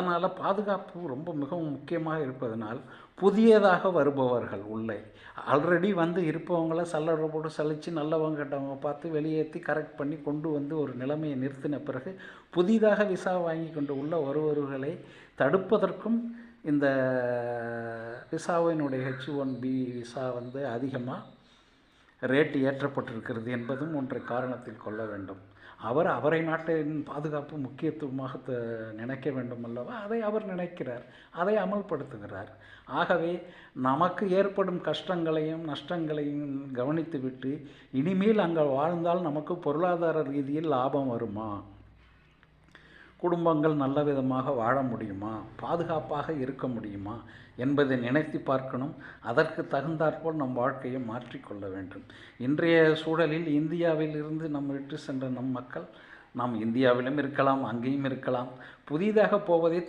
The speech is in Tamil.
அதனால் பாதுகாப்பு ரொம்ப மிகவும் முக்கியமாக இருப்பதனால் புதியதாக வருபவர்கள் உள்ளே ஆல்ரெடி வந்து இருப்பவங்கள சல்லடை போட்டு சலித்து நல்லவங்க கெட்டவங்க பார்த்து வெளியேற்றி கரெக்ட் பண்ணி கொண்டு வந்து ஒரு நிலைமையை நிறுத்தின பிறகு புதிதாக விசா வாங்கி கொண்டு உள்ள வருவர்களை தடுப்பதற்கும் இந்த விசாவினுடைய H1B விசா வந்து அதிகமாக ரேட்டு ஏற்றப்பட்டிருக்கிறது என்பதும் ஒன்றை காரணத்தில் கொள்ள வேண்டும். அவரை நாட்டின் பாதுகாப்பு முக்கியத்துவமாக நினைக்க வேண்டும் அல்லவா, அதை அவர் நினைக்கிறார், அதை அமல்படுத்துகிறார். ஆகவே நமக்கு ஏற்படும் கஷ்டங்களையும் நஷ்டங்களையும் கவனித்துவிட்டு இனிமேல் அங்கே வாழ்ந்தால் நமக்கு பொருளாதார ரீதியில் லாபம் வருமா, குடும்பங்கள் நல்ல விதமாக வாழ முடியுமா, பாதுகாப்பாக இருக்க முடியுமா என்பதை நினைத்து பார்க்கணும். அதற்கு தகுந்தாற்போல் நம் வாழ்க்கையை மாற்றிக்கொள்ள வேண்டும். இன்றைய சூழலில் இந்தியாவில் இருந்து நம் விட்டு சென்ற நம் மக்கள் நாம் இந்தியாவிலும் இருக்கலாம், அங்கேயும் இருக்கலாம், புதிதாக போவதை